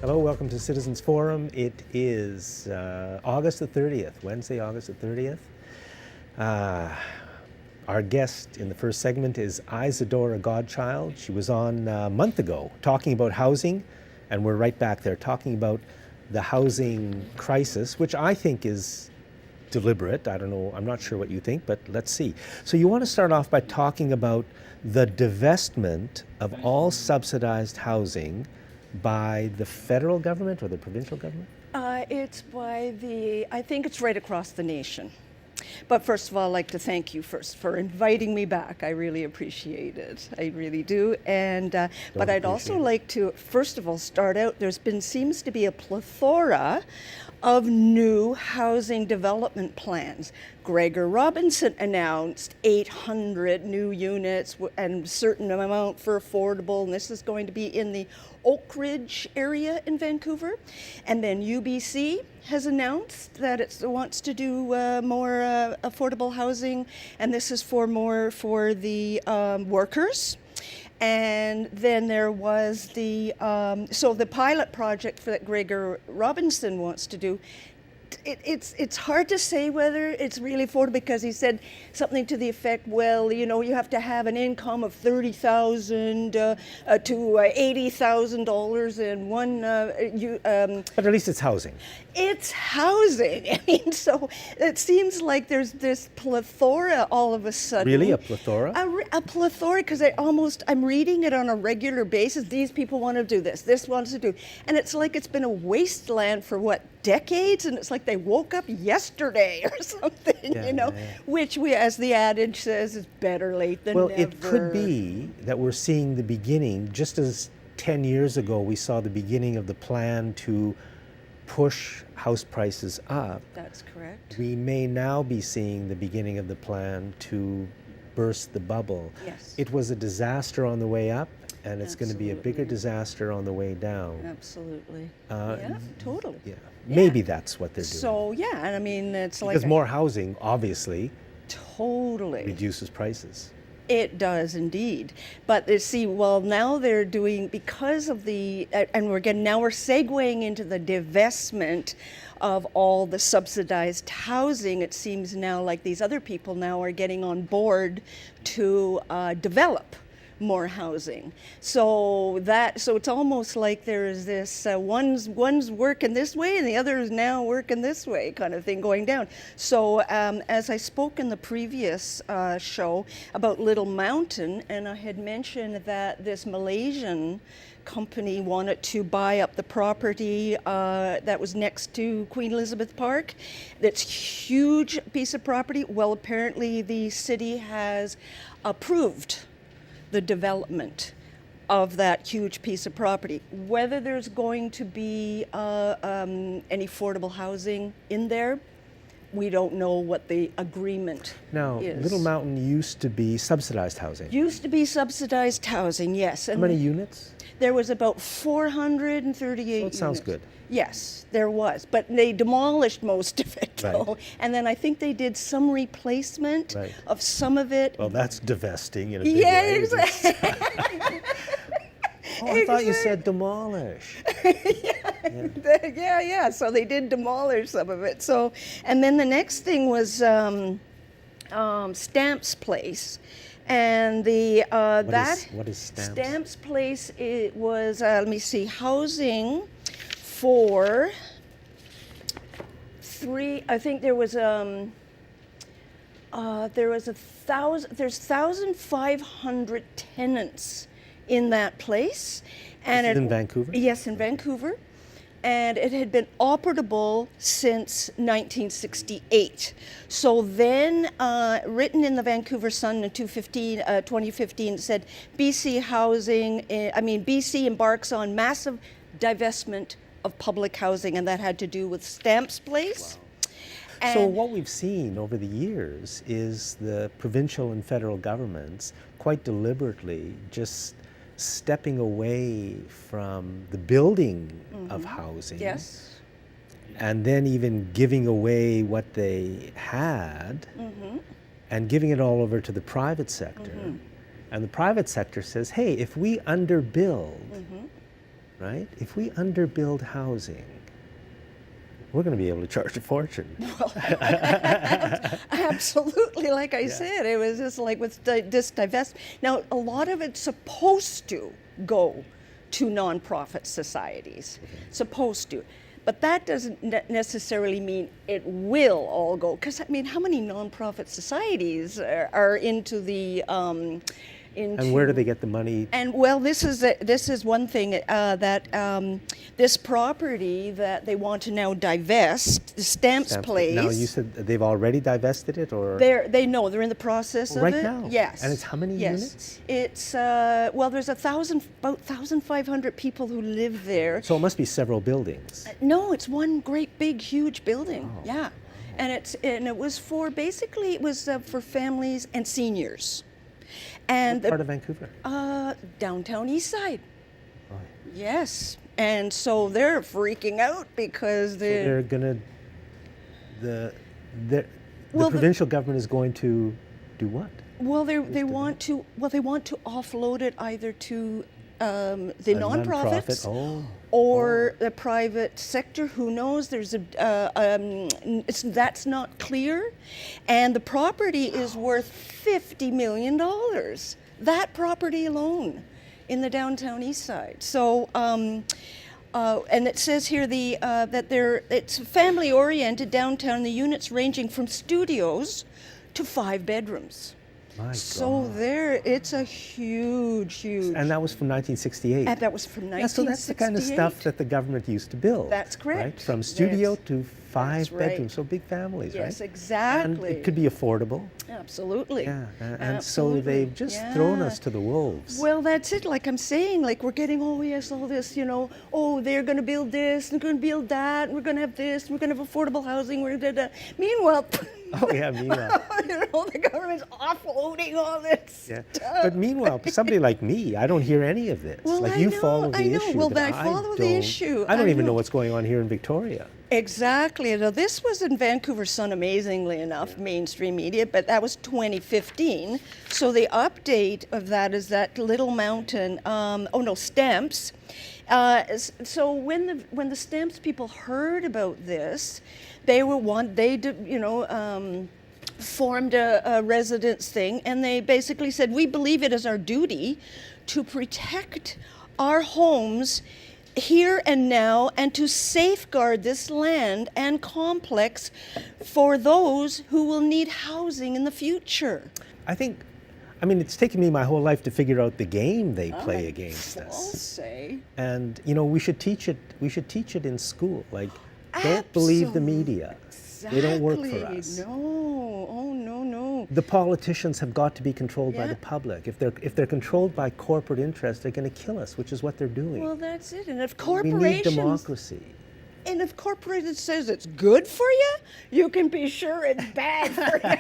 Hello, welcome to Citizens Forum. It is August the 30th, Wednesday, August the 30th. Our guest in the first segment is Isadora Godchild. She was on a month ago talking about housing, and we're right back there talking about the housing crisis, which I think is deliberate. I don't know, I'm not sure what you think, but let's see. So you want to start off by talking about the divestment of all subsidized housing by the federal government or the provincial government? It's by I think it's right across the nation. But first of all, I'd like to thank you first for inviting me back. I really appreciate it. I really do. And but I'd also like to, first of all, start out, seems to be a plethora of new housing development plans. Gregor Robinson announced 800 new units and a certain amount for affordable, and this is going to be in the Oak Ridge area in Vancouver. And then UBC has announced that it wants to do more affordable housing, and this is more for the workers. And then there was the pilot project that Gregor Robinson wants to do. It's hard to say whether it's really affordable, because he said something to the effect, well, you know, you have to have an income of $30,000 to $80,000 in one. But at least it's housing. It's housing. I mean, so it seems like there's this plethora all of a sudden. Really, a plethora? A plethora, because I'm reading it on a regular basis. These people want to do this. This wants to do, and it's like it's been a wasteland for what, decades, and it's like they woke up yesterday or something, which as the adage says, is better late than never. Well, it could be that we're seeing the beginning, just as 10 years ago we saw the beginning of the plan to push house prices up. That's correct. We may now be seeing the beginning of the plan to burst the bubble. Yes. It was a disaster on the way up, and it's going to be a bigger disaster on the way down. Absolutely. Yeah, totally. Yeah. Maybe that's what they're doing. So, yeah, and I mean, it's like... Because more housing, obviously, totally reduces prices. It does indeed. But now they're doing, because of and we're segueing into the divestment of all the subsidized housing. It seems now like these other people now are getting on board to develop more housing. So it's almost like there's this one's working this way and the other is now working this way kind of thing going down. So as I spoke in the previous show about Little Mountain, and I had mentioned that this Malaysian company wanted to buy up the property that was next to Queen Elizabeth Park. That's huge piece of property. Well, apparently the city has approved the development of that huge piece of property. Whether there's going to be any affordable housing in there, we don't know what the agreement now, is. Little Mountain used to be subsidized housing. Used to be subsidized housing, yes. How many units? There was about 438 units. Sounds good. Yes, there was, but they demolished most of it, though. Right. And then I think they did some replacement of some of it. Well, that's divesting in a big way. Exactly. I thought you said demolish. Yeah. So they did demolish some of it. So, and then the next thing was Stamps Place. And what is Stamps? Stamps Place, it was let me see, housing for I think there's 1,500 tenants in that place. And in Vancouver? Yes, in Vancouver. And it had been operable since 1968. So then, written in the Vancouver Sun in 2015, said BC embarks on massive divestment of public housing, and that had to do with Stamps Place. Wow. So what we've seen over the years is the provincial and federal governments quite deliberately just stepping away from the building of housing. Yes. And then even giving away what they had and giving it all over to the private sector. And the private sector says, hey, if we underbuild, right? If we underbuild housing, we're going to be able to charge a fortune. Absolutely, like I said, it was just like with this divest. Now, a lot of it's supposed to go to nonprofit societies, supposed to. But that doesn't necessarily mean it will all go. Because, I mean, how many nonprofit societies are into the... And where do they get the money? And well, this is one thing that this property that they want to now divest, the Stamps Place. Now you said they've already divested it, or they're in the process of right it. now. Yes. And it's how many yes. units? It's well, there's about 1,500 people who live there. So it must be several buildings. No, it's one great big huge building. Oh. Yeah, and it was for basically for families and seniors. And What part of Vancouver? Downtown East Side. Oh. Yes, and so they're freaking out because They're gonna the provincial government is going to do what? Well, they want to offload it either to the nonprofits or the private sector. Who knows? There's that's not clear, and the property is worth $50 million. That property alone, in the downtown East Side. So. And it says here that it's family-oriented downtown. The units ranging from studios to 5 bedrooms. My so God. it's a huge. And that was from 1968. And that was from 1968. Yeah, so that's the kind of stuff that the government used to build. That's correct. Right? From studio to 5 bedrooms, right. so big families, right? Yes, exactly. And it could be affordable. Absolutely. Yeah, and Absolutely. so they've just thrown us to the wolves. Well, that's it. Like I'm saying, like we're getting, all this, they're going to build this, they're going to build that, we're going to have this, we're going to have affordable housing, we're going to. Meanwhile, the government's offloading all this stuff. But meanwhile, somebody like me, I don't hear any of this. Well, like I you know, follow the issue. Well, but I follow the issue. I don't even know what's going on here in Victoria. Exactly. Now, this was in Vancouver Sun, amazingly enough, mainstream media, but that was 2015. So the update of that is that Little Mountain, Stamps. So when the Stamps people heard about this, formed a residence thing, and they basically said, we believe it is our duty to protect our homes here and now, and to safeguard this land and complex for those who will need housing in the future. It's taken me my whole life to figure out the game they play against us. I'll say. And we should teach it. We should teach it in school. Like, don't believe the media. Exactly. They don't work for us. No. Oh no. The politicians have got to be controlled by the public. If they're controlled by corporate interests, they're going to kill us, which is what they're doing. Well, that's it. And if we need democracy. And if corporations says it's good for you, you can be sure it's bad for you.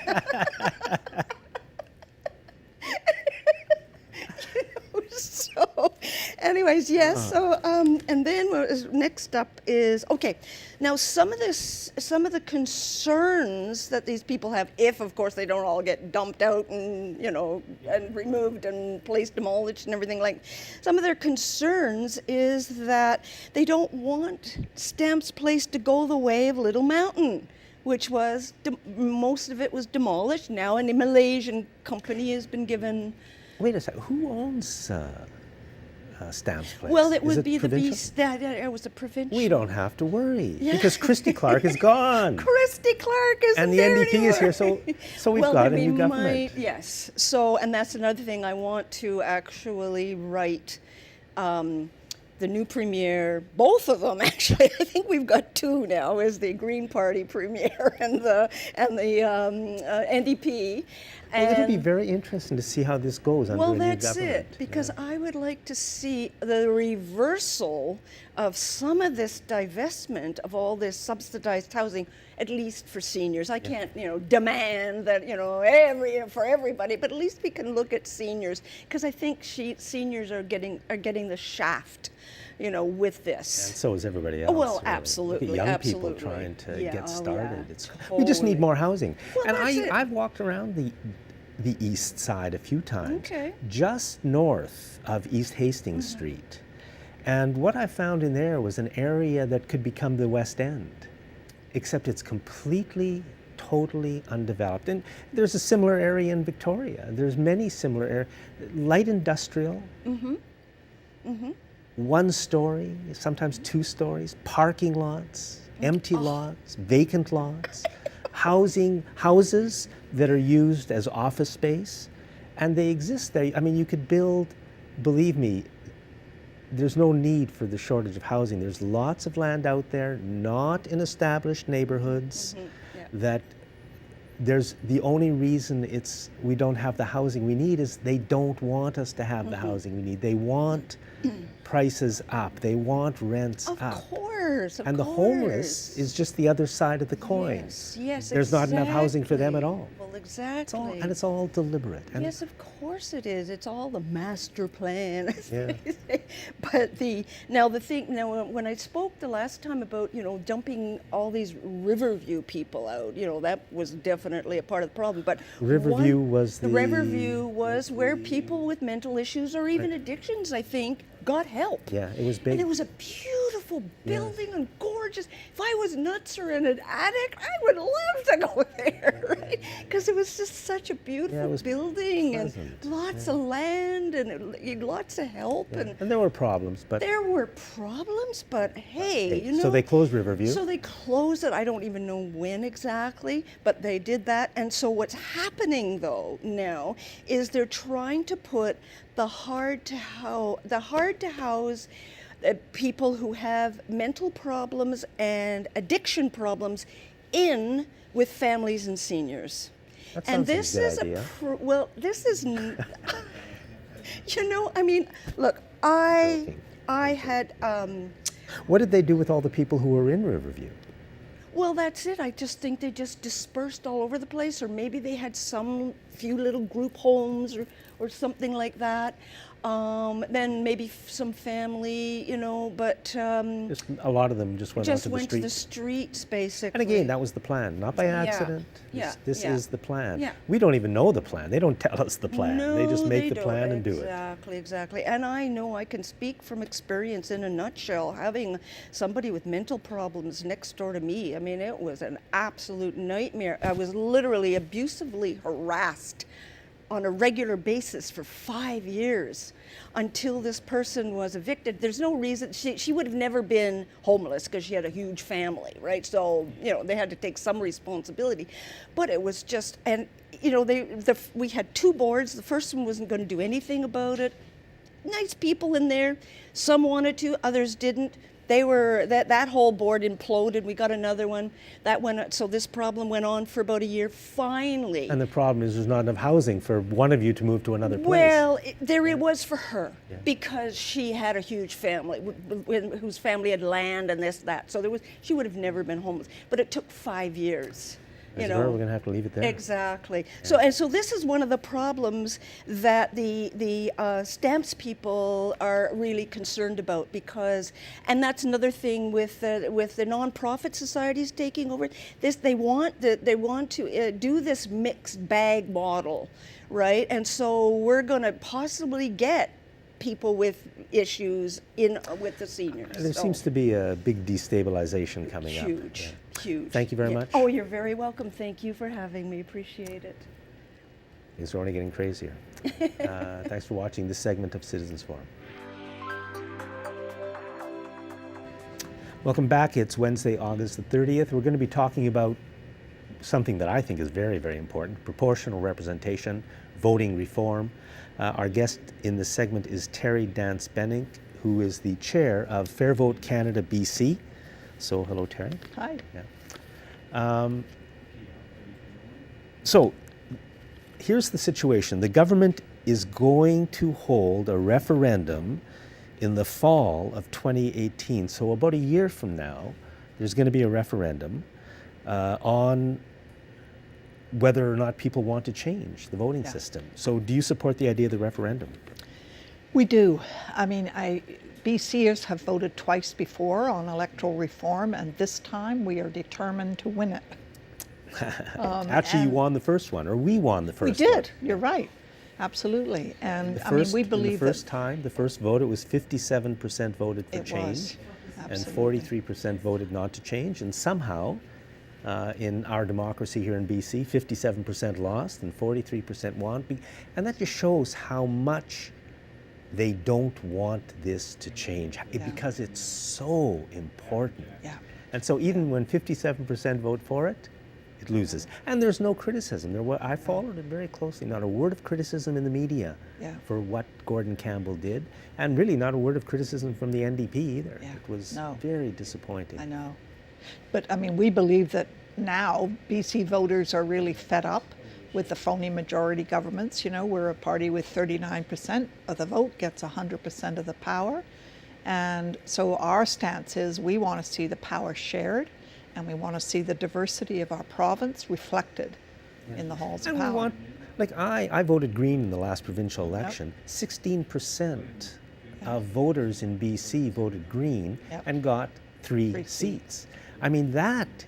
So, anyways, yes. So, and then what is next up is Now, some of the concerns that these people have, if of course they don't all get dumped out and and removed and placed, demolished and everything like. Some of their concerns is that they don't want Stamps Place to go the way of Little Mountain, which was most of it was demolished. Now, a Malaysian company has been given. Wait a second. Who owns Stamps Place? Well, it would be provincial? the beast. It was a provincial. We don't have to worry because Christy Clark is gone. Christy Clark is and the NDP is here, so we've got a new government. Yes. So, and that's another thing I want to actually write. The new premier, both of them actually. I think we've got 2 now. Is the Green Party premier and the NDP. Well, it'll be very interesting to see how this goes under a new government. Well, that's it, because I would like to see the reversal of some of this divestment of all this subsidized housing, at least for seniors. I can't, demand that, for everybody, but at least we can look at seniors, because I think seniors are getting the shaft. With this. And so is everybody else. Well, really. absolutely. Look at young people trying to get started. We just need more housing. Well, and that's it. I've walked around the east side a few times, Okay. just north of East Hastings Street. And what I found in there was an area that could become the West End, except it's completely, totally undeveloped. And there's a similar area in Victoria. There's many similar areas. Light industrial, one story, sometimes two stories, parking lots, empty lots, vacant lots, houses that are used as office space, and they exist there. I mean, you could build, believe me, there's no need for the shortage of housing. There's lots of land out there, not in established neighborhoods, that there's the only reason we don't have the housing we need is they don't want us to have the housing we need. They want prices up. They want rents up. Of course. And the homeless is just the other side of the coin. Yes, There's not enough housing for them at all. Well, exactly. It's all deliberate. And yes, of course it is. It's all the master plan. as Yeah. they say. But when I spoke the last time about, dumping all these Riverview people out, that was definitely a part of the problem. But Riverview was Riverview was where people with mental issues or even addictions, I think, got help. Yeah, it was big. And it was a beautiful building and gorgeous. If I was nuts or in an attic, I would love to go there, right? Because it was just such a beautiful building pleasant. and lots of land and lots of help. And there were problems, but there were problems, but hey, so they closed Riverview. So they closed it. I don't even know when exactly, but they did that. And so what's happening though now is they're trying to put the hard to house people who have mental problems and addiction problems in with families and seniors. That And sounds like this a good is idea. this is I mean, look, I had What did they do with all the people who were in Riverview? well, that's it. I just think they just dispersed all over the place, or maybe they had some few little group homes or something like that. Then maybe some family, but Just a lot of them just went just onto the went to the streets. streets, basically. And again, that was the plan, not by accident. This is the plan. Yeah. We don't even know the plan. They don't tell us the plan. They just make the plan and do it. Exactly. And I know I can speak from experience in a nutshell, having somebody with mental problems next door to me. I mean, it was an absolute nightmare. I was literally abusively harassed on a regular basis for 5 years until this person was evicted. There's no reason, she would have never been homeless because she had a huge family, right? So, they had to take some responsibility. But it was just, and, we had two boards. The first one wasn't going to do anything about it. Nice people in there. Some wanted to, others didn't. They were, that whole board imploded. We got another one. That went, so this problem went on for about a year. Finally. And the problem is there's not enough housing for one of you to move to another place. Well, it was for her because she had a huge family whose family had land and this, that. So she would have never been homeless. But it took 5 years. We're going to have to leave it there. Exactly. Yeah. So this is one of the problems that the stamps people are really concerned about, and that's another thing with the nonprofit societies taking over. They want to do this mixed bag model, right? And so we're going to possibly get people with issues with the seniors. There seems to be a big destabilization coming up. Huge. Thank you very much. Oh, you're very welcome. Thank you for having me. Appreciate it. Things are only getting crazier. Thanks for watching this segment of Citizens Forum. Welcome back. It's Wednesday, August the 30th. We're going to be talking about something that I think is very, very important: proportional representation, voting reform. Our guest in this segment is Terry Dance-Benink, who is the chair of Fair Vote Canada BC. So hello, Terry. Hi. Yeah. So here's the situation. The government is going to hold a referendum in the fall of 2018. So about a year from now, there's going to be a referendum on whether or not people want to change the voting system. So do you support the idea of the referendum? We do. I mean, BCers have voted twice before on electoral reform, and this time we are determined to win it. Actually, you won the first one, or we won the first one. We did, you're right. Absolutely. And The I mean, first, we in the believe first that time, the first vote, it was 57% voted for it change, was. and Absolutely. 43% voted not to change. And somehow, in our democracy here in BC, 57% lost and 43% want. And that just shows how much they don't want this to change Yeah. because it's so important. Yeah. And so even when 57% vote for it, it loses. And there's no criticism. I followed it very closely. Not a word of criticism in the media Yeah. for what Gordon Campbell did. And really not a word of criticism from the NDP either. Yeah. It was No. very disappointing. I know. But I mean, we believe that now BC voters are really fed up with the phony majority governments. You know, we're a party with 39% of the vote, gets 100% of the power. And so our stance is we want to see the power shared, and we want to see the diversity of our province reflected in the halls of And power. we want, like I voted Green in the last provincial election. 16% of voters in BC voted Green Yep. and got three Three seats. I mean, that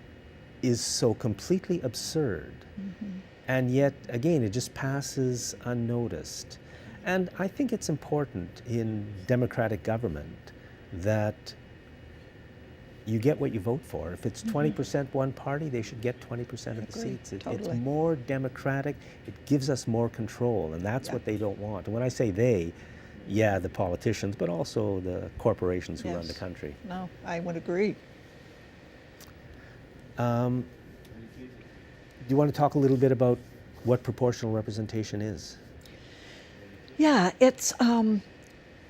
is so completely absurd. Mm-hmm. And yet, again, it just passes unnoticed. And I think it's important in democratic government that you get what you vote for. If it's 20% one party, they should get 20% of the Agree, seats. It's totally. more democratic. It gives us more control, and that's Yeah. what they don't want. And when I say they, yeah, the politicians, but also the corporations who run the Yes. country. No, I would agree. Do you want to talk a little bit about what proportional representation is? Yeah, it's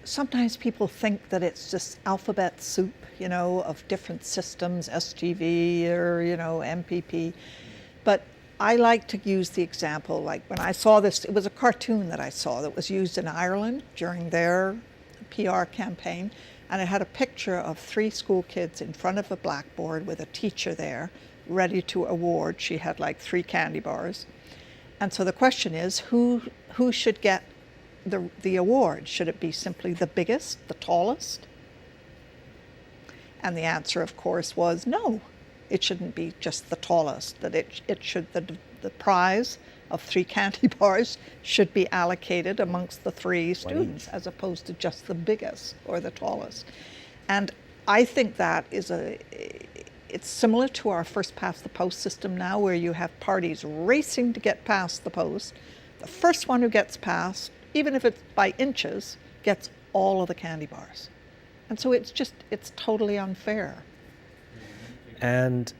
sometimes people think that it's just alphabet soup, you know, of different systems, SGV or, you know, MPP. But I like to use the example, like when I saw this, it was a cartoon that I saw that was used in Ireland during their PR campaign. And it had a picture of 3 school kids in front of a blackboard with a teacher there ready to award. She had like 3 candy bars. And so the question is, who should get the award? Should it be simply the biggest, the tallest? And the answer, of course, was no. It shouldn't be just the tallest. That it should the prize of 3 candy bars should be allocated amongst the 3 students, as opposed to just the biggest or the tallest. And I think that it's similar to our first past the post system now, where you have parties racing to get past the post. The first one who gets past, even if it's by inches, gets all of the candy bars. And so it's totally unfair. And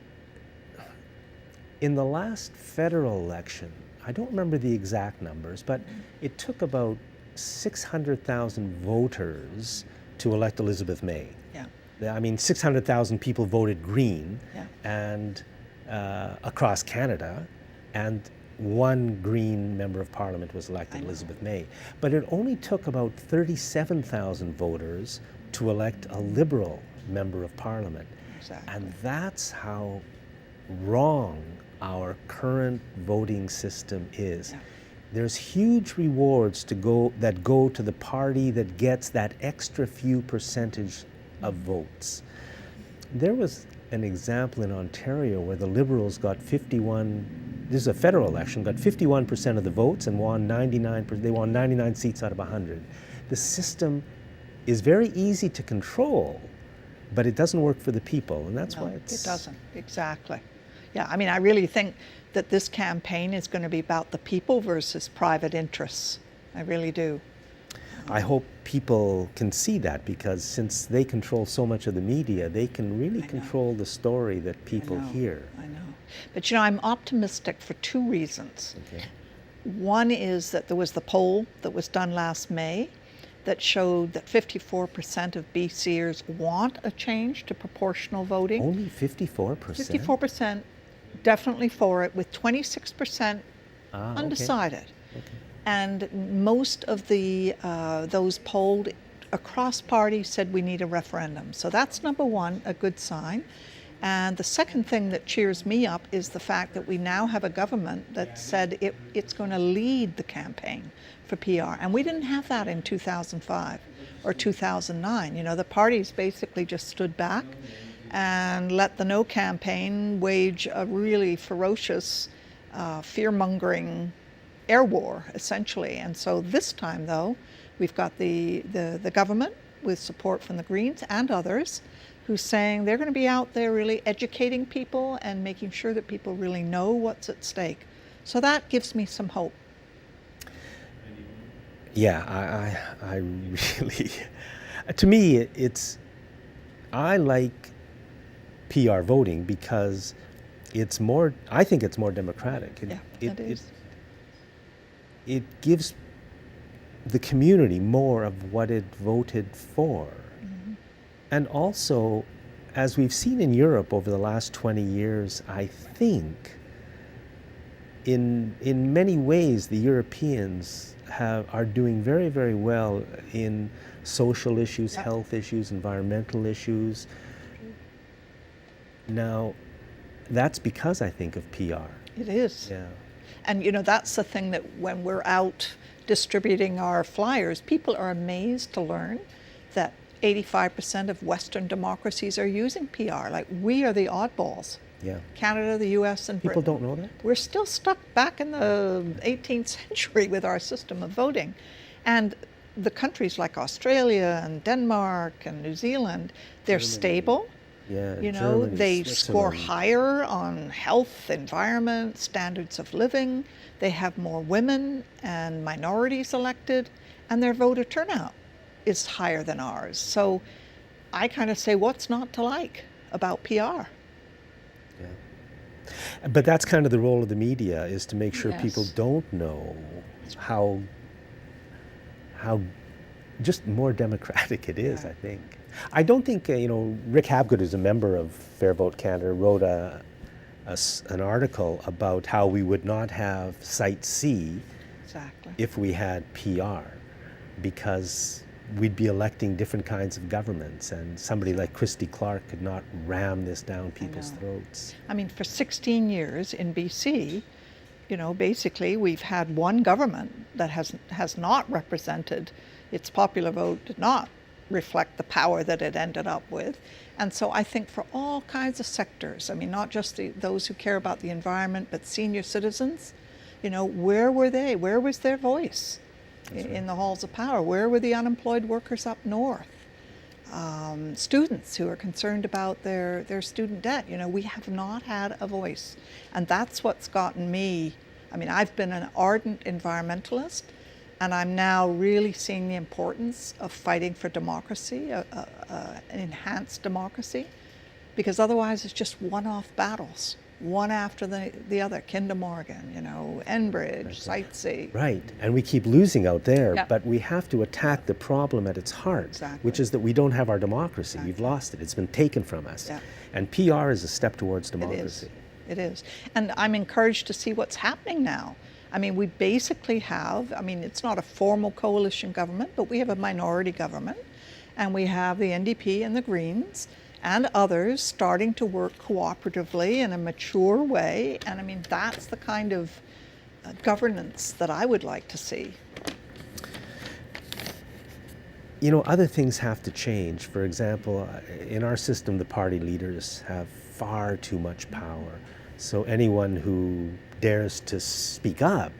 in the last federal election, I don't remember the exact numbers, but it took about 600,000 voters to elect Elizabeth May. Yeah. I mean, 600,000 people voted Green, Yeah. and across Canada, and 1 Green member of Parliament was elected, Elizabeth May. But it only took about 37,000 voters to elect a Liberal member of Parliament. Exactly. And that's how wrong our current voting system is. Yeah. There's huge rewards that go to the party that gets that extra few percentage of votes. There was an example in Ontario where the Liberals got 51, this is a federal election, got 51% of the votes and won 99%, they won 99 seats out of 100. The system is very easy to control, but it doesn't work for the people, and that's why It doesn't, exactly. Yeah, I mean, I really think that this campaign is going to be about the people versus private interests. I really do. I hope people can see that, because since they control so much of the media, they can really control the story that people hear. I know. But you know, I'm optimistic for 2 reasons. Okay. One is that there was the poll that was done last May that showed that 54% of BCers want a change to proportional voting. Only 54%? 54% definitely for it, with 26% undecided. Okay. And most of the those polled across parties said we need a referendum. So that's number one, a good sign. And the second thing that cheers me up is the fact that we now have a government that said it's going to lead the campaign for PR. And we didn't have that in 2005 or 2009. You know, the parties basically just stood back and let the No campaign wage a really ferocious, fear-mongering air war, essentially. And so this time, though, we've got the government with support from the Greens and others who's saying they're going to be out there really educating people and making sure that people really know what's at stake. So that gives me some hope. Yeah, I really, to me, I like PR voting because I think it's more democratic. It is. It gives the community more of what it voted for. Mm-hmm. And also, as we've seen in Europe over the last 20 years, I think in many ways the Europeans are doing very, very well in social issues, health issues, environmental issues. Now, that's because I think of PR. It is. Yeah. And that's the thing, that when we're out distributing our flyers, people are amazed to learn that 85% of Western democracies are using PR. Like, we are the oddballs. Yeah. Canada, the US, and People Britain. don't know that? We're still stuck back in the 18th century with our system of voting. And the countries like Australia and Denmark and New Zealand, they're stable. Yeah, Germany, they score Switzerland. higher on health, environment, standards of living. They have more women and minorities elected, and their voter turnout is higher than ours. So I kind of say, what's not to like about PR? Yeah. But that's kind of the role of the media, is to make sure people Yes. don't know how just more democratic it is, I think. I don't think, Rick Habgood, who's a member of Fair Vote Canada, wrote an article about how we would not have Site C Exactly. if we had PR, because we'd be electing different kinds of governments, and somebody like Christy Clark could not ram this down people's throats. I mean, for 16 years in BC, basically we've had one government that has not represented, its popular vote did not reflect the power that it ended up with. And so I think for all kinds of sectors, I mean, not just those who care about the environment, but senior citizens, where were they? Where was their voice in the halls of power? Where were the unemployed workers up north? Students who are concerned about their student debt. We have not had a voice. And that's what's gotten me. I mean, I've been an ardent environmentalist, and I'm now really seeing the importance of fighting for democracy, an enhanced democracy, because otherwise it's just one-off battles, one after the other. Kinder Morgan, Enbridge, Site C. Right, and we keep losing out there, Yeah. but we have to attack the problem at its heart, Exactly. which is that we don't have our democracy. We've lost it. It's been taken from us. Yeah. And PR is a step towards democracy. It is. And I'm encouraged to see what's happening now. I mean, we basically have, it's not a formal coalition government, but we have a minority government, and we have the NDP and the Greens and others starting to work cooperatively in a mature way. And that's the kind of governance that I would like to see. Other things have to change. For example, in our system, the party leaders have far too much power. So anyone who dares to speak up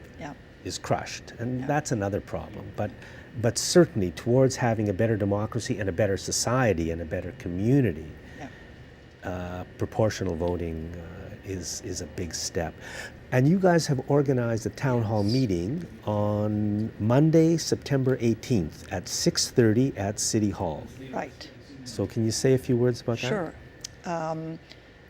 is crushed. And that's another problem. But certainly towards having a better democracy and a better society and a better community, proportional voting is a big step. And you guys have organized a town hall meeting on Monday, September 18th at 6:30 at City Hall. Right. So can you say a few words about that? Sure.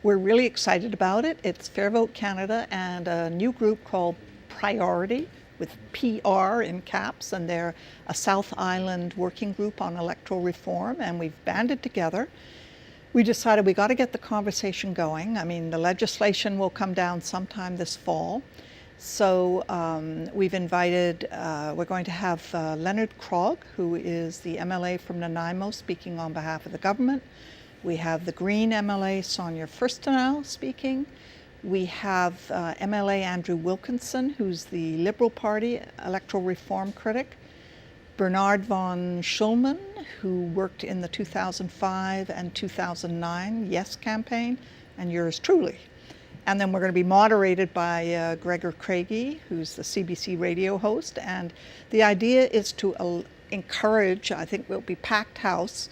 We're really excited about it. It's Fair Vote Canada and a new group called Priority, with PR in caps, and they're a South Island working group on electoral reform, and we've banded together. We decided we got to get the conversation going. The legislation will come down sometime this fall. So we've invited, we're going to have Leonard Krog, who is the MLA from Nanaimo, speaking on behalf of the government. We have the Green MLA, Sonia Furstenau, speaking. We have MLA Andrew Wilkinson, who's the Liberal Party electoral reform critic. Bernard von Schulman, who worked in the 2005 and 2009 Yes campaign, and yours truly. And then we're going to be moderated by Gregor Craigie, who's the CBC radio host. And the idea is to encourage, I think we'll be packed house,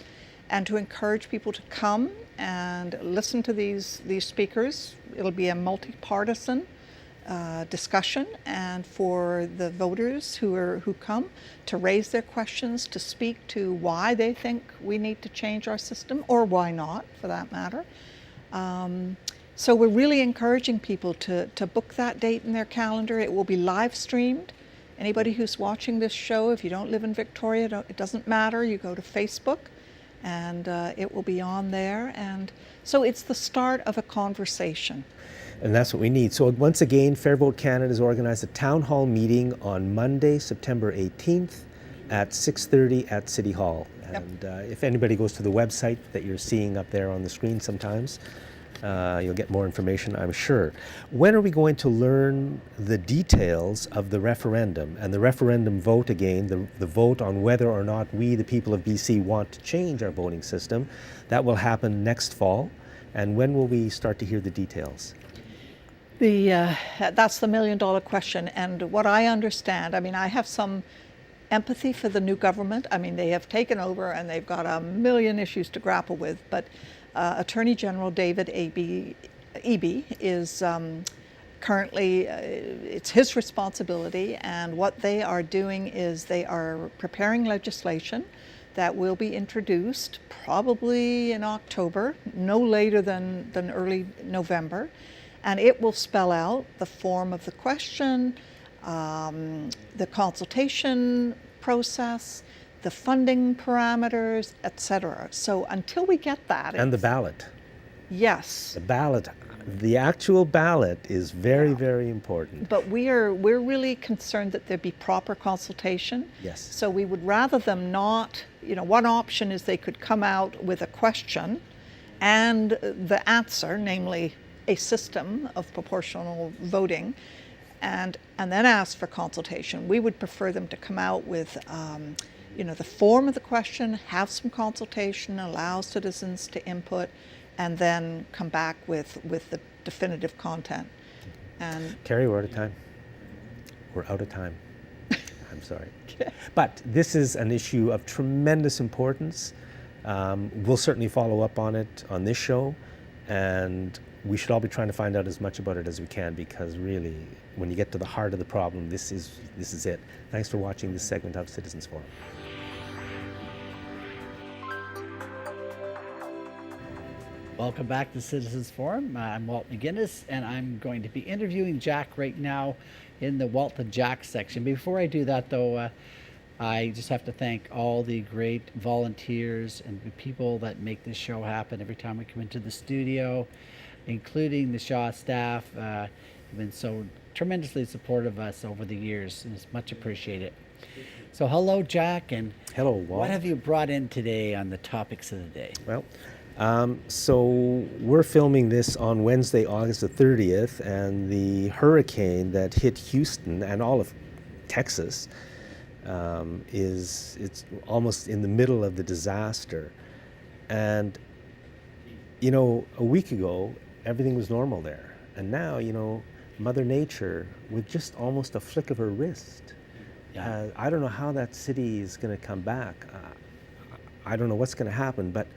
and to encourage people to come and listen to these speakers. It'll be a multi-partisan discussion, and for the voters who come to raise their questions, to speak to why they think we need to change our system, or why not, for that matter. So we're really encouraging people to book that date in their calendar. It will be live streamed. Anybody who's watching this show, if you don't live in Victoria, it doesn't matter. You go to Facebook and it will be on there. And so it's the start of a conversation. And that's what we need. So once again, Fair Vote Canada has organized a town hall meeting on Monday, September 18th at 6:30 at City Hall. Yep. And if anybody goes to the website that you're seeing up there on the screen sometimes, you'll get more information, I'm sure. When are we going to learn the details of the referendum and the referendum vote again, the vote on whether or not we, the people of BC, want to change our voting system? That will happen next fall. And when will we start to hear the details? That's the million-dollar question. And what I understand, I mean, I have some empathy for the new government. I mean, they have taken over and they've got a million issues to grapple with, but Attorney General David Eby is currently, it's his responsibility, and what they are doing is they are preparing legislation that will be introduced probably in October, no later than early November, and it will spell out the form of the question, the consultation process, the funding parameters, etc. So until we get that, and the ballot. Yes. The ballot, the actual ballot is very, very important. But we're really concerned that there be proper consultation. Yes. So we would rather them not, one option is they could come out with a question and the answer, namely a system of proportional voting, and then ask for consultation. We would prefer them to come out with the form of the question, have some consultation, allow citizens to input, and then come back with the definitive content. And Carrie, we're out of time. We're out of time. I'm sorry. But this is an issue of tremendous importance. We'll certainly follow up on it on this show, and we should all be trying to find out as much about it as we can, because really, when you get to the heart of the problem, this is it. Thanks for watching this segment of Citizens Forum. Welcome back to Citizens Forum. I'm Walt McGinnis, and I'm going to be interviewing Jack right now in the Walt and Jack section. Before I do that, though, I just have to thank all the great volunteers and the people that make this show happen every time we come into the studio, including the Shaw staff. Have been so tremendously supportive of us over the years, and it's much appreciated. So hello, Jack, and hello, Walt. What have you brought in today on the topics of the day? Well, so we're filming this on Wednesday, August the 30th, and the hurricane that hit Houston and all of Texas it's almost in the middle of the disaster. And a week ago everything was normal there, and now Mother Nature, with just almost a flick of her wrist, I don't know how that city is going to come back. I don't know what's going to happen, but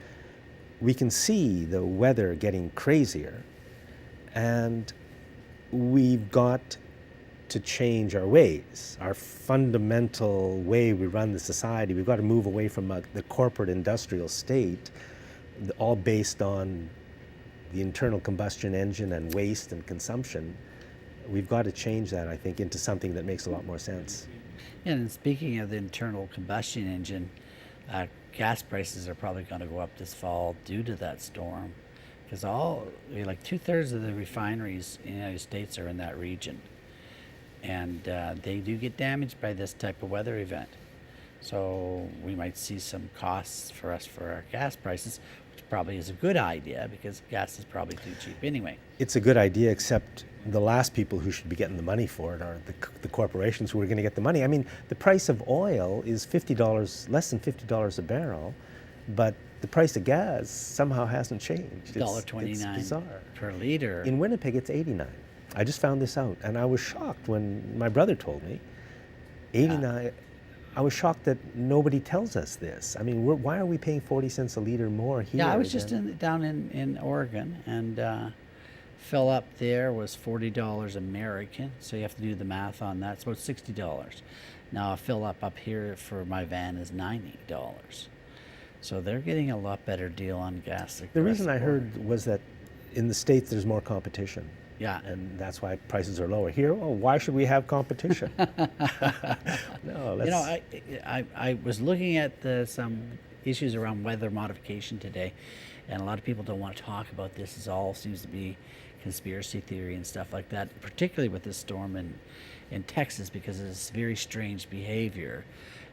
we can see the weather getting crazier, and we've got to change our ways, our fundamental way we run the society. We've got to move away from the corporate industrial state, all based on the internal combustion engine and waste and consumption. We've got to change that, I think, into something that makes a lot more sense. And speaking of the internal combustion engine, gas prices are probably going to go up this fall due to that storm, because like 2/3 of the refineries in the United States are in that region, and they do get damaged by this type of weather event. So we might see some costs for us for our gas prices, which probably is a good idea, because gas is probably too cheap anyway. It's a good idea, except the last people who should be getting the money for it are the corporations who are going to get the money. I mean, the price of oil is $50, less than $50 a barrel, but the price of gas somehow hasn't changed. $1.29 It's bizarre. per liter. In Winnipeg, it's 89. I just found this out, and I was shocked when my brother told me. 89. I was shocked that nobody tells us this. I mean, why are we paying 40 cents a liter more here? Yeah, I was just down in Oregon, and fill up there was $40 American, so you have to do the math on that. It's about $60. Now a fill up here for my van is $90. So they're getting a lot better deal on gas. The reason I heard was that in the States there's more competition. Yeah. And that's why prices are lower. Here, why should we have competition? No, let's... You know, I was looking at some issues around weather modification today, and a lot of people don't want to talk about this. It all seems to be conspiracy theory and stuff like that, particularly with this storm in Texas, because of this very strange behavior.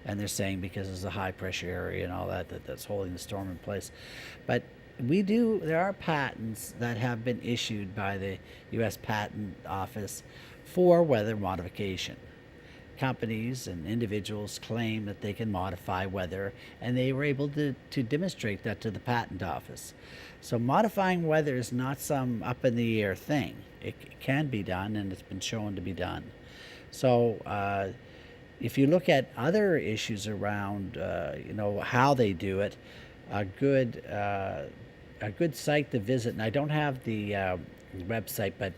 And they're saying because it's a high pressure area and all that's holding the storm in place. But there are patents that have been issued by the U.S. Patent Office for weather modification. Companies and individuals claim that they can modify weather, and they were able to demonstrate that to the patent office. So modifying weather is not some up in the air thing. It can be done, and it's been shown to be done. So if you look at other issues around, how they do it, a good site to visit, and I don't have the website, but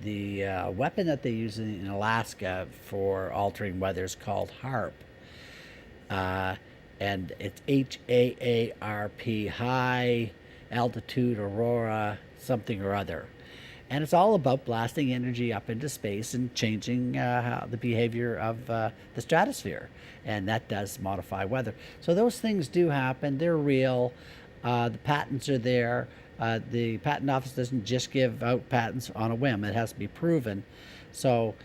the weapon that they use in Alaska for altering weather is called HAARP. And it's HAARP, High Altitude Aurora something or other. And it's all about blasting energy up into space and changing the behavior of the stratosphere. And that does modify weather. So those things do happen. They're real. The patents are there. The patent office doesn't just give out patents on a whim. It has to be proven. So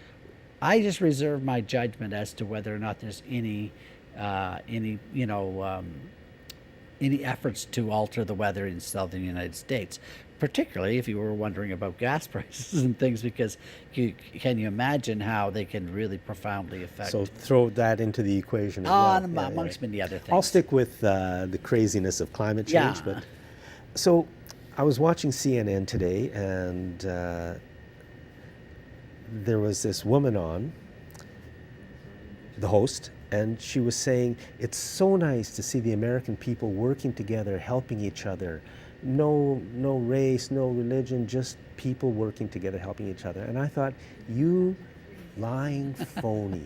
I just reserve my judgment as to whether or not there's any efforts to alter the weather in southern United States, particularly if you were wondering about gas prices and things, because can you imagine how they can really profoundly affect? So throw that into the equation as well. Amongst many other things. I'll stick with the craziness of climate change. Yeah. But so I was watching CNN today, and there was this woman on, the host, and she was saying, it's so nice to see the American people working together, helping each other. No race, no religion, just people working together, helping each other. And I thought, you lying phony.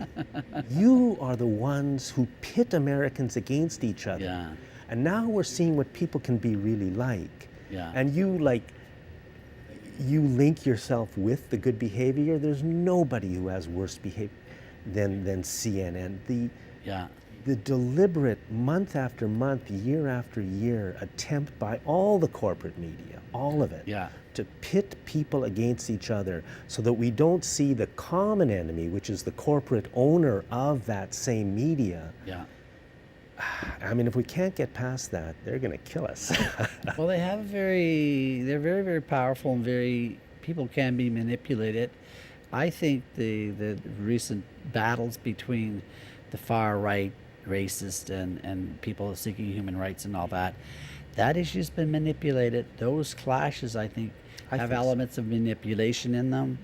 You are the ones who pit Americans against each other. Yeah. And now we're seeing what people can be really like. Yeah. And you link yourself with the good behavior. There's nobody who has worse behavior than CNN. The deliberate month after month, year after year attempt by all the corporate media, all of it, to pit people against each other so that we don't see the common enemy, which is the corporate owner of that same media. Yeah. I mean, if we can't get past that, they're going to kill us. Well, they're very, very powerful, and people can be manipulated. I think the recent battles between the far right, racist, and people seeking human rights and all that issue's been manipulated. Those clashes, I think have elements of manipulation in them.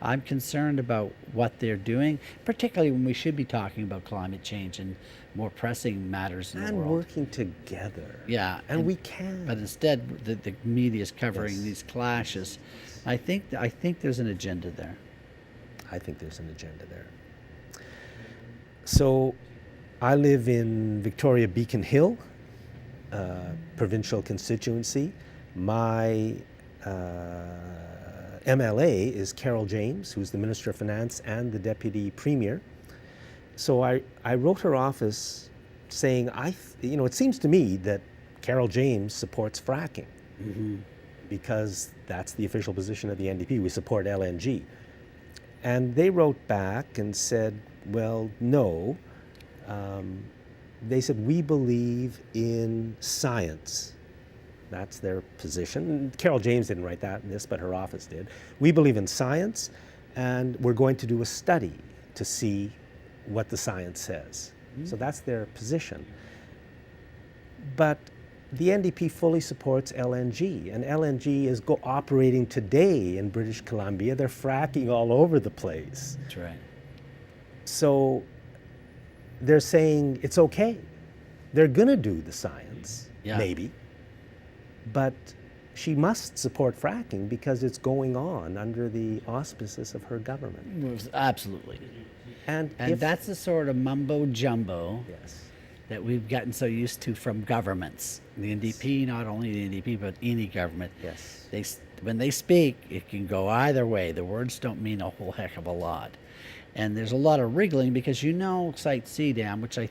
I'm concerned about what they're doing, particularly when we should be talking about climate change and more pressing matters in the world. And working together. Yeah. And we can. But instead, the media is covering these clashes. I think there's an agenda there. I think there's an agenda there. So I live in Victoria Beacon Hill, provincial constituency. My MLA is Carol James, who's the Minister of Finance and the Deputy Premier. So I wrote her office saying, it seems to me that Carol James supports fracking, because that's the official position of the NDP. We support LNG. And they wrote back and said, well, no. They said, we believe in science. That's their position. Carol James didn't write this, but her office did. We believe in science, and we're going to do a study to see what the science says. So that's their position. But the NDP fully supports LNG, and LNG is operating today in British Columbia. They're fracking all over the place. That's right. So they're saying it's okay. They're going to do the science, maybe. But she must support fracking because it's going on under the auspices of her government. Absolutely. And that's the sort of mumbo jumbo yes. that we've gotten so used to from governments. The NDP, not only the NDP, but any government. Yes. When they speak, it can go either way. The words don't mean a whole heck of a lot. And there's a lot of wriggling because Site C Dam, which I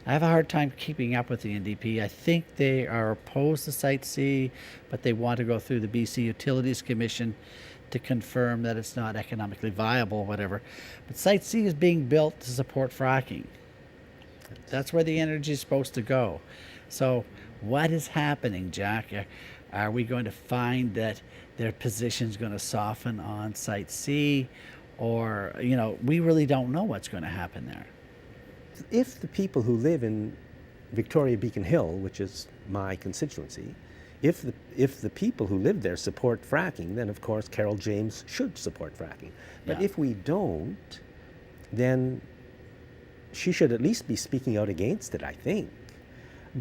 have a hard time keeping up with the NDP. I think they are opposed to Site C, but they want to go through the BC Utilities Commission to confirm that it's not economically viable, whatever. But Site C is being built to support fracking. That's where the energy is supposed to go. So what is happening, Jack? Are we going to find that their position is going to soften on Site C? Or, we really don't know what's going to happen there. If the people who live in Victoria Beacon Hill, which is my constituency, if the people who live there support fracking, then of course Carol James should support fracking. But if we don't, then she should at least be speaking out against it, I think.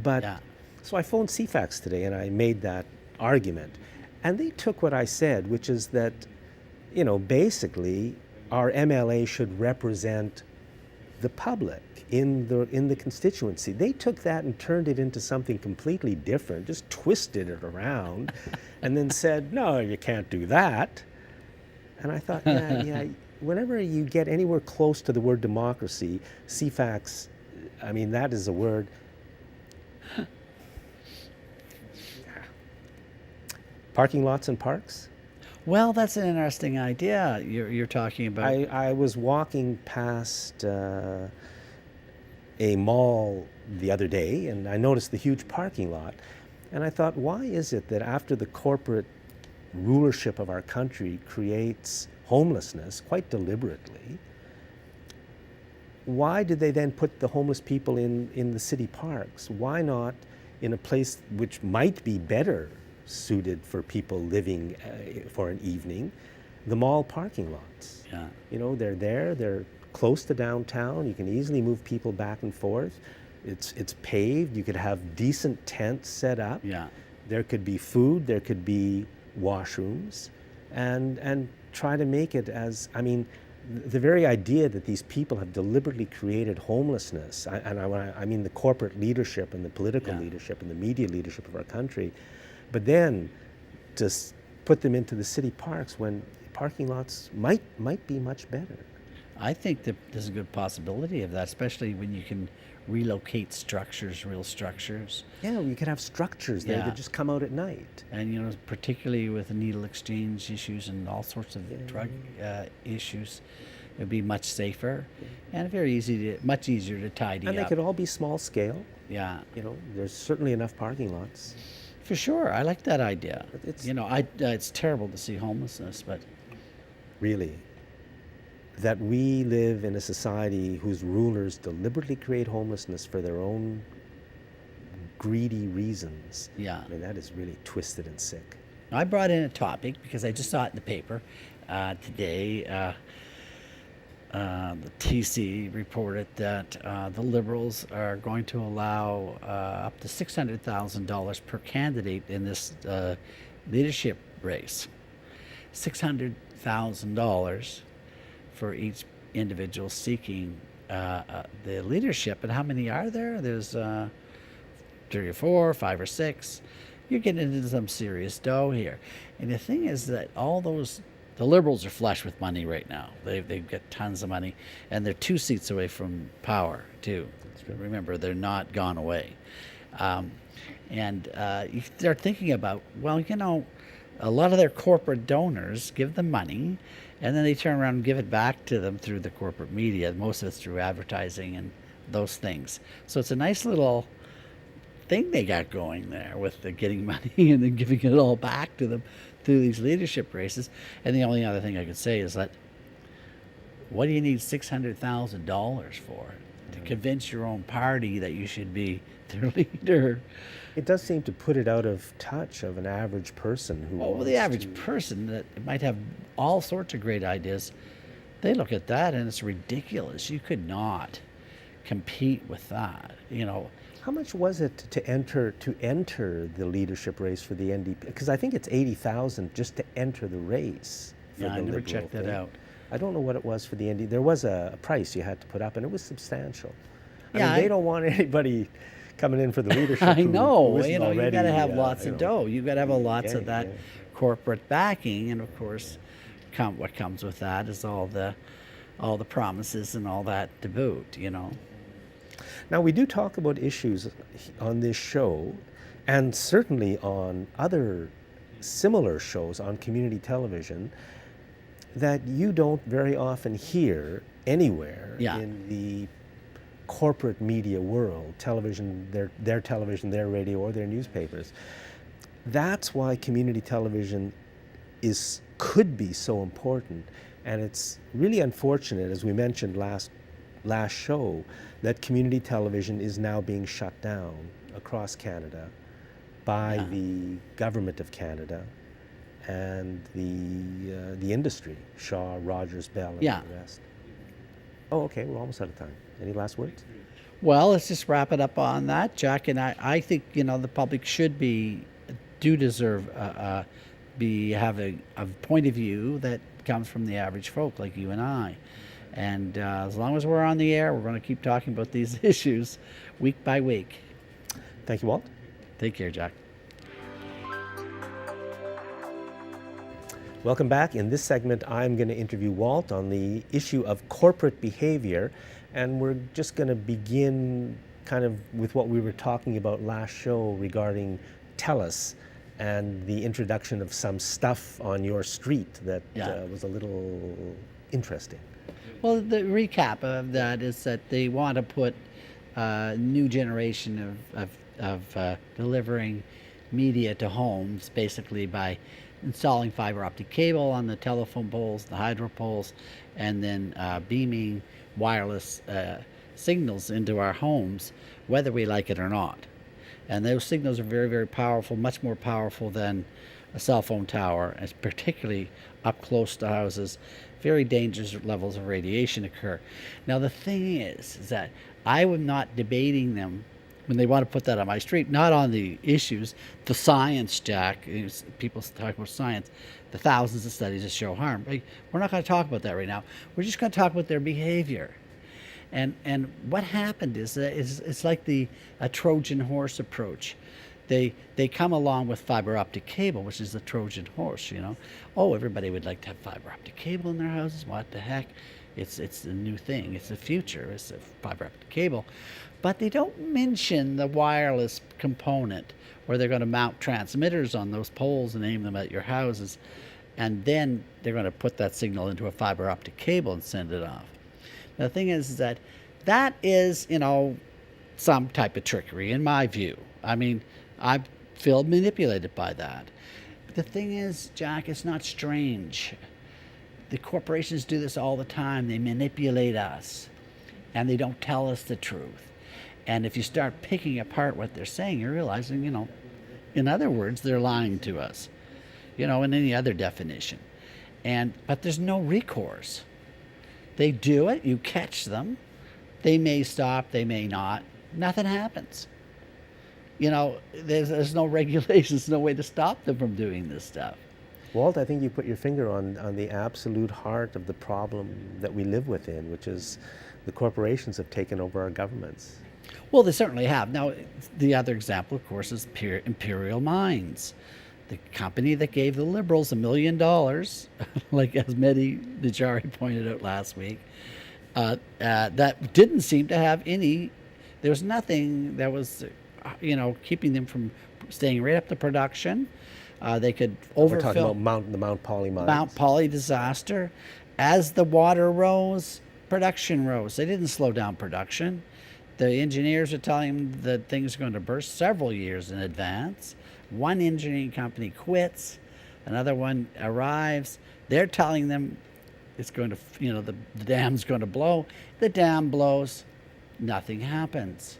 But so I phoned CFAX today and I made that argument. And they took what I said, which is that, basically our MLA should represent the public in the constituency. They took that and turned it into something completely different, just twisted it around, and then said, no, you can't do that. And I thought, whenever you get anywhere close to the word democracy, CFAX, that is a word. Parking lots and parks? Well, that's an interesting idea you're talking about. I was walking past a mall the other day, and I noticed the huge parking lot. And I thought, why is it that after the corporate rulership of our country creates homelessness quite deliberately, why did they then put the homeless people in the city parks? Why not in a place which might be better suited for people living for an evening, the mall parking lots? They're there, they're close to downtown, you can easily move people back and forth. It's paved, you could have decent tents set up. There could be food, there could be washrooms, and try to make it as, the very idea that these people have deliberately created homelessness, I mean the corporate leadership and the political leadership and the media leadership of our country, but then to put them into the city parks when parking lots might be much better. I think that there's a good possibility of that, especially when you can relocate structures, real structures. Yeah, you could have structures there that just come out at night. And, particularly with the needle exchange issues and all sorts of drug issues, it would be much safer and much easier to tidy up. And they could all be small scale. Yeah. There's certainly enough parking lots. For sure, I like that idea. It's, it's terrible to see homelessness, but really, that we live in a society whose rulers deliberately create homelessness for their own greedy reasons. That is really twisted and sick. I brought in a topic because I just saw it in the paper today. The TC reported that the Liberals are going to allow up to $600,000 per candidate in this leadership race. $600,000 for each individual seeking the leadership. And how many are there? There's 3 or 4, 5 or 6. You're getting into some serious dough here. And the thing is that the Liberals are flush with money right now. They've got tons of money, and they're 2 seats away from power, too. Remember, they're not gone away. You start thinking about, a lot of their corporate donors give them money, and then they turn around and give it back to them through the corporate media. Most of it's through advertising and those things. So it's a nice little thing they got going there with the getting money and then giving it all back to them through these leadership races. And the only other thing I could say is that, what do you need $600,000 for? to convince your own party that you should be their leader. It does seem to put it out of touch of an average person who Well, wants the average to, person that might have all sorts of great ideas, they look at that and it's ridiculous. You could not compete with that, you know. How much was it to enter the leadership race for the NDP? Because I think it's 80,000 just to enter the race. For Yeah, the I never Liberal checked that thing. out. I don't know what it was for the NDP. There was a price you had to put up, and it was substantial. Yeah, I mean, they don't want anybody coming in for the leadership. I know, who isn't you know, you already, got to have lots you of know, dough. You got to have lots of yeah, that yeah. corporate backing, and of course, what comes with that is all the promises and all that to boot, you know. Now, we do talk about issues on this show, and certainly on other similar shows on community television that you don't very often hear anywhere Yeah. in the corporate media world, television, their television, their radio, or their newspapers. That's why community television could be so important, and it's really unfortunate, as we mentioned last show, that community television is now being shut down across Canada by the government of Canada and the industry, Shaw, Rogers, Bell, and Yeah. the rest. Oh, okay, we're almost out of time. Any last words? Well, let's just wrap it up on that, Jack. And I think, you know, the public do deserve have a point of view that comes from the average folk like you and I. And as long as we're on the air, we're going to keep talking about these issues week by week. Thank you, Walt. Take care, Jack. Welcome back. In this segment, I'm going to interview Walt on the issue of corporate behavior, and we're just going to begin kind of with what we were talking about last show regarding TELUS and the introduction of some stuff on your street that was a little interesting. Well, the recap of that is that they want to put a new generation of delivering media to homes, basically by installing fiber optic cable on the telephone poles, the hydro poles, and then beaming wireless signals into our homes, whether we like it or not. And those signals are very, very powerful, much more powerful than a cell phone tower, and particularly up close to houses. Very dangerous levels of radiation occur. Now, the thing is that I am not debating them when they want to put that on my street, not on the issues, the science, Jack. People talk about science, the thousands of studies that show harm. We're not going to talk about that right now. We're just going to talk about their behavior. And what happened is that it's like a Trojan horse approach. They come along with fiber optic cable, which is the Trojan horse, you know. Oh, everybody would like to have fiber optic cable in their houses. What the heck? It's the new thing. It's the future. It's the fiber optic cable. But they don't mention the wireless component where they're going to mount transmitters on those poles and aim them at your houses. And then they're going to put that signal into a fiber optic cable and send it off. Now, the thing is that is, you know, some type of trickery in my view. I mean, I feel manipulated by that. But the thing is, Jack, it's not strange. The corporations do this all the time. They manipulate us, and they don't tell us the truth. And if you start picking apart what they're saying, you're realizing, you know, in other words, they're lying to us, you know, in any other definition. But there's no recourse. They do it, you catch them. They may stop, they may not. Nothing happens. You know, there's no regulations, no way to stop them from doing this stuff. Walt, I think you put your finger on the absolute heart of the problem that we live within, which is the corporations have taken over our governments. Well, they certainly have. Now, the other example, of course, is Imperial Mines, the company that gave the Liberals $1 million, like as Mehdi Najari pointed out last week, that didn't seem to have any, there was nothing that was, you know, keeping them from staying right up to production. They could overfill. We're talking about the Mount Poly mines. Mount Poly disaster. As the water rose, production rose. They didn't slow down production. The engineers are telling them that things are going to burst several years in advance. One engineering company quits, another one arrives. They're telling them it's going to, you know, the dam's going to blow. The dam blows. Nothing happens.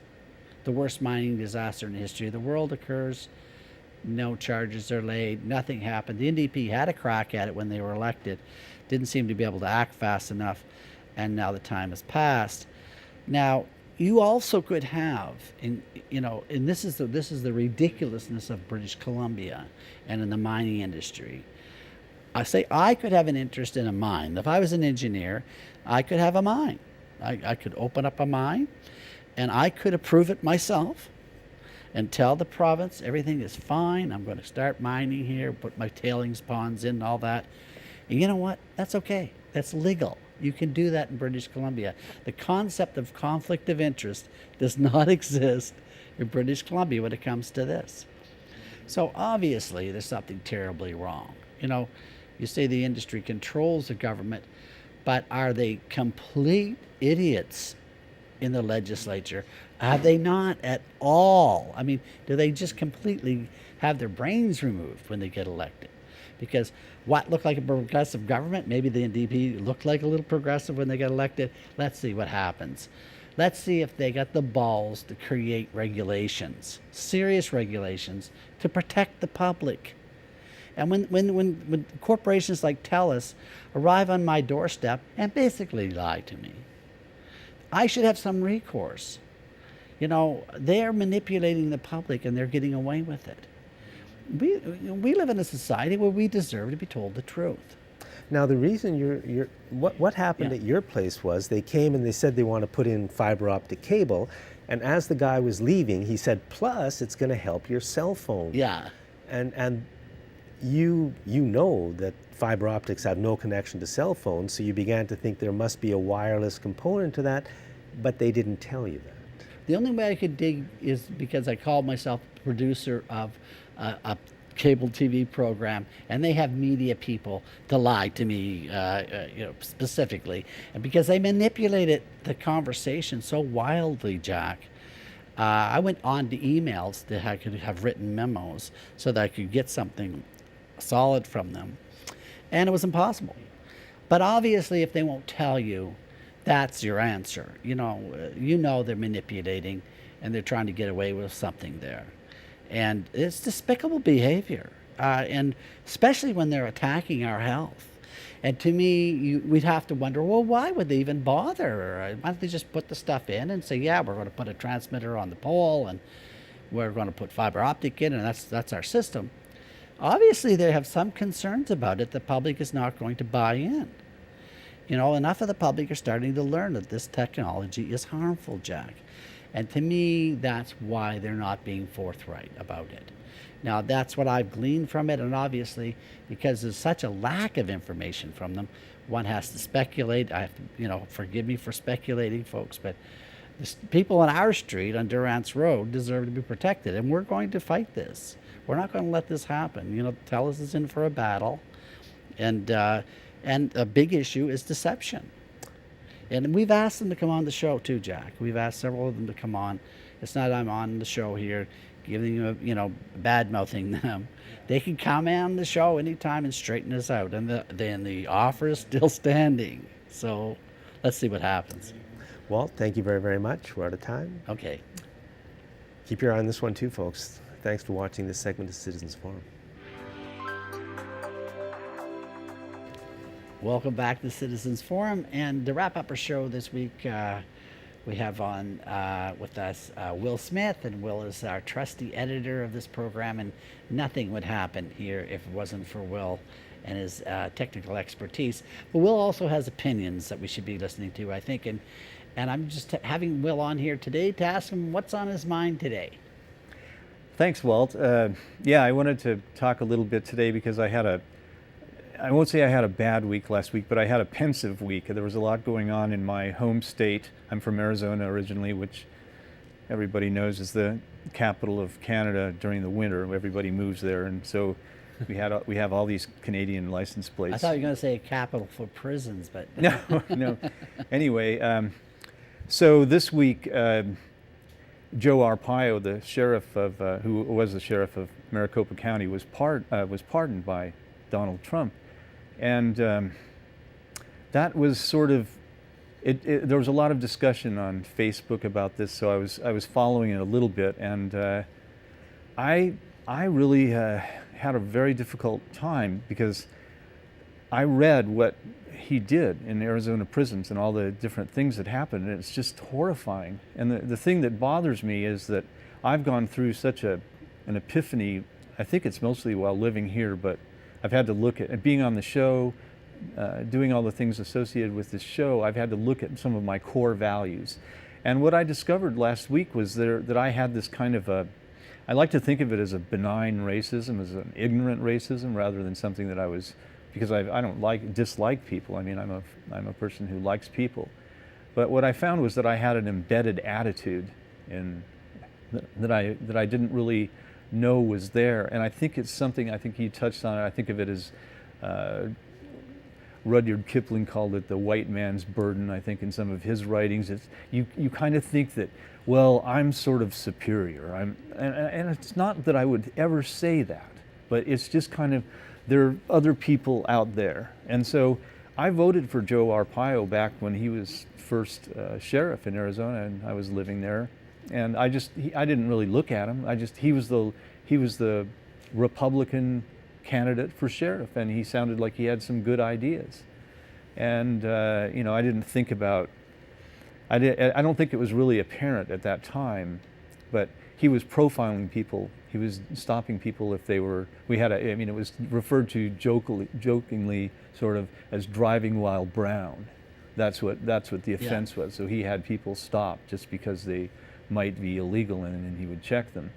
The worst mining disaster in the history of the world occurs. No charges are laid. Nothing happened. The NDP had a crack at it when they were elected. Didn't seem to be able to act fast enough. And now the time has passed. Now, you also could have, and this is the ridiculousness of British Columbia and in the mining industry. I say I could have an interest in a mine. If I was an engineer, I could have a mine. I could open up a mine, and I could approve it myself and tell the province everything is fine. I'm going to start mining here, put my tailings ponds in and all that. And you know what? That's okay. That's legal. You can do that in British Columbia. The concept of conflict of interest does not exist in British Columbia when it comes to this. So obviously there's something terribly wrong. You say the industry controls the government, but are they complete idiots in the legislature? Are they not at all? I mean, do they just completely have their brains removed when they get elected? Because what looked like a progressive government, maybe the NDP looked like a little progressive when they got elected. Let's see what happens. Let's see if they got the balls to create regulations, serious regulations, to protect the public. And when corporations like TELUS arrive on my doorstep and basically lie to me, I should have some recourse. They're manipulating the public and they're getting away with it. We live in a society where we deserve to be told the truth. Now, the reason what happened at your place was they came and they said they want to put in fiber optic cable, and as the guy was leaving, he said, plus it's going to help your cell phone. Yeah. And you know that fiber optics have no connection to cell phones, so you began to think there must be a wireless component to that, but they didn't tell you that. The only way I could dig is because I called myself producer of a cable TV program, and they have media people to lie to me, specifically, and because they manipulated the conversation so wildly, Jack. I went on to emails that I could have written memos so that I could get something solid from them, and it was impossible. But obviously, if they won't tell you, that's your answer. They're manipulating, and they're trying to get away with something there. And it's despicable behavior, and especially when they're attacking our health. And to me, we'd have to wonder, well, why would they even bother? Why don't they just put the stuff in and say, yeah, we're going to put a transmitter on the pole, and we're going to put fiber optic in, and that's our system. Obviously, they have some concerns about it. The public is not going to buy in. Enough of the public are starting to learn that this technology is harmful, Jack. And to me, that's why they're not being forthright about it. Now, that's what I've gleaned from it, and obviously, because there's such a lack of information from them, one has to speculate. I have to, forgive me for speculating, folks, but the people on our street on Durant's Road deserve to be protected, and we're going to fight this. We're not going to let this happen. TELUS is in for a battle, and a big issue is deception. And we've asked them to come on the show too, Jack. We've asked several of them to come on. It's not I'm on the show here giving them, bad-mouthing them. They can come on the show anytime and straighten us out. And then the offer is still standing. So let's see what happens. Walt, thank you very, very much. We're out of time. Okay. Keep your eye on this one too, folks. Thanks for watching this segment of Citizens Forum. Welcome back to Citizens Forum, and to wrap up our show this week, we have on with us Will Smith, and Will is our trusty editor of this program, and nothing would happen here if it wasn't for Will and his technical expertise. But Will also has opinions that we should be listening to, I think, and I'm just having Will on here today to ask him what's on his mind today. Thanks, Walt. I wanted to talk a little bit today because I won't say I had a bad week last week, but I had a pensive week. There was a lot going on in my home state. I'm from Arizona originally, which everybody knows is the capital of Canada during the winter. Everybody moves there, and so we have all these Canadian license plates. I thought you were going to say a capital for prisons, but no. Anyway, so this week, Joe Arpaio, the sheriff of who was the sheriff of Maricopa County, was pardoned by Donald Trump. And that was sort of there was a lot of discussion on Facebook about this, so I was following it a little bit, and I really had a very difficult time because I read what he did in Arizona prisons and all the different things that happened, and it's just horrifying. And the thing that bothers me is that I've gone through such an epiphany. I think it's mostly while living here, but I've had to look at being on the show, doing all the things associated with this show. I've had to look at some of my core values. And what I discovered last week was that I had this kind of I like to think of it as a benign racism, as an ignorant racism, rather than something that I was, because I don't dislike people. I mean, I'm a person who likes people. But what I found was that I had an embedded attitude that I didn't really know was there. And I think it's something, I think he touched on it, I think of it as Rudyard Kipling called it the white man's burden, I think, in some of his writings. You kind of think that, well, I'm sort of superior. And it's not that I would ever say that, but it's just kind of, there are other people out there. And so I voted for Joe Arpaio back when he was first sheriff in Arizona, and I was living there. And I didn't really look at him. He was the Republican candidate for sheriff, and he sounded like he had some good ideas. And I didn't think about. I don't think it was really apparent at that time, but he was profiling people. He was stopping people if they were. It was referred to jokingly, sort of, as driving while brown. That's what the offense was. So he had people stopped just because they might be illegal, and he would check them.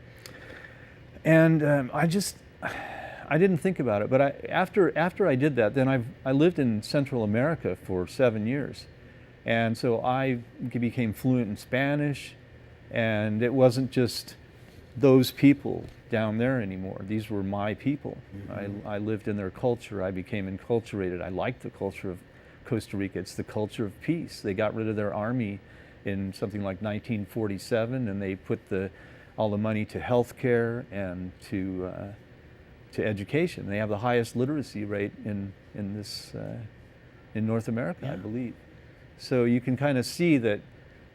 And I didn't think about it, but after I did that, then I lived in Central America for 7 years, and so I became fluent in Spanish, and it wasn't just those people down there anymore. These were my people. Mm-hmm. I lived in their culture. I became enculturated. I liked the culture of Costa Rica. It's the culture of peace. They got rid of their army in something like 1947, and they put all the money to health care and to education. They have the highest literacy rate in North America, I believe. So you can kind of see that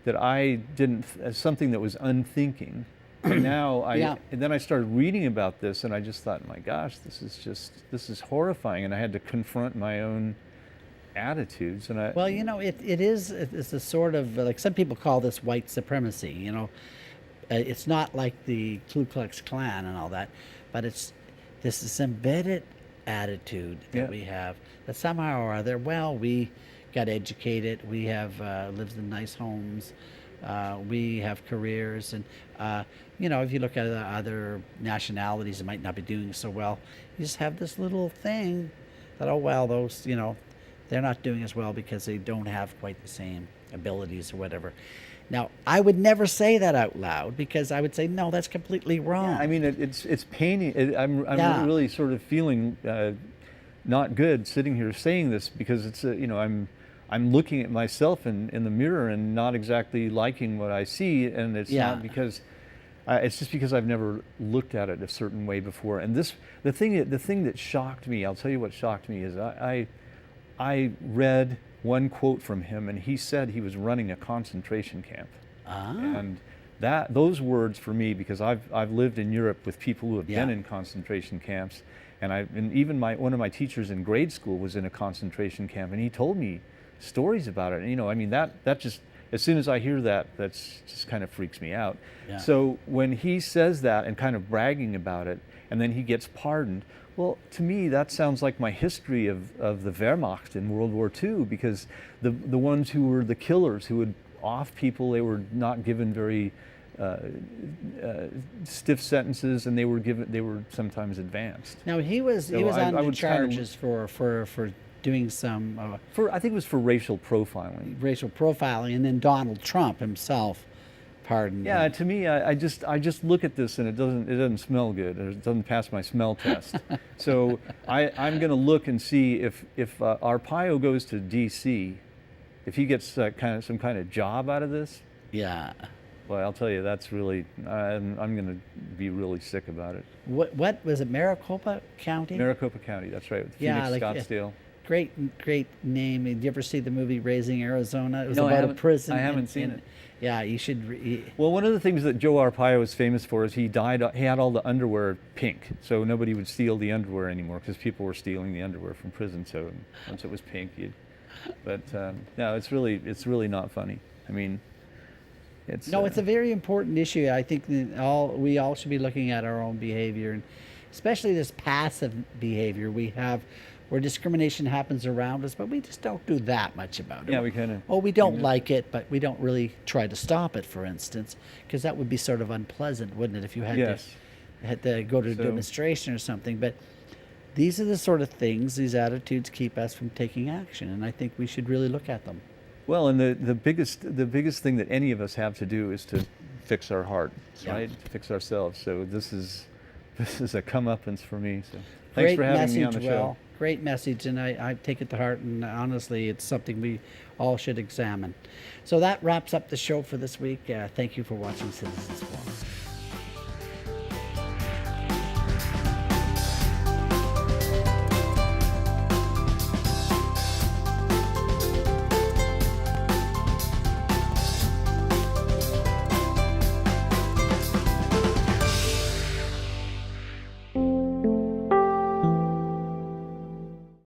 I didn't, as something that was unthinking. And now and then I started reading about this, and I just thought, my gosh, this is horrifying, and I had to confront my own attitudes. And it's a sort of, like, some people call this white supremacy. It's not like the Ku Klux Klan and all that, but it's this embedded attitude that we have, that somehow or other, well, we got educated, we have lived in nice homes, we have careers, and if you look at other nationalities that might not be doing so well, you just have this little thing that, oh well, those, they're not doing as well because they don't have quite the same abilities or whatever. Now, I would never say that out loud, because I would say, no, that's completely wrong. Yeah, I mean, it's paining. I'm really sort of feeling not good sitting here saying this, because it's I'm looking at myself in the mirror and not exactly liking what I see, and it's not because it's just because I've never looked at it a certain way before. And the thing that shocked me, I'll tell you what shocked me, is I read one quote from him, and he said he was running a concentration camp. And those words for me, because I've lived in Europe with people who have been in concentration camps, and even one of my teachers in grade school was in a concentration camp, and he told me stories about it. And that just, as soon as I hear that just kind of freaks me out. Yeah. So when he says that and kind of bragging about it, and then he gets pardoned, well, to me, that sounds like my history of the Wehrmacht in World War II, because the ones who were the killers, who would off people, they were not given very stiff sentences, and they were sometimes advanced. Now he was on charges for doing some I think it was for racial profiling. And then Donald Trump himself pardoned. Yeah, to me, I just look at this, and it doesn't smell good. It doesn't pass my smell test. So I'm going to look and see if Arpaio goes to D.C., if he gets some kind of job out of this. Yeah. Well, I'll tell you, that's really, I'm going to be really sick about it. What was it, Maricopa County? Maricopa County, that's right. Phoenix, Scottsdale. great name. Did you ever see the movie Raising Arizona? It was No, I about a haven't- prison. I haven't seen it. Yeah, you should. Well, one of the things that Joe Arpaio was famous for is he had all the underwear pink, so nobody would steal the underwear anymore because people were stealing the underwear from prison. So once it was pink, no, it's really not funny. I mean, it's It's a very important issue. I think that we all should be looking at our own behavior, and especially this passive behavior we have, where discrimination happens around us, but we just don't do that much about it. Yeah, we kind of. Oh, we don't like it, but we don't really try to stop it, for instance, because that would be sort of unpleasant, wouldn't it, if you had Yes. to go to a So- demonstration or something. But these are the sort of things, these attitudes keep us from taking action, and I think we should really look at them. Well, and the biggest thing that any of us have to do is to fix our heart, Yeah. right? To fix ourselves. So this is a comeuppance for me. So thanks Great for having message, me on the show. Great message, and I take it to heart, and honestly, it's something we all should examine. So that wraps up the show for this week. Thank you for watching Citizens Forum.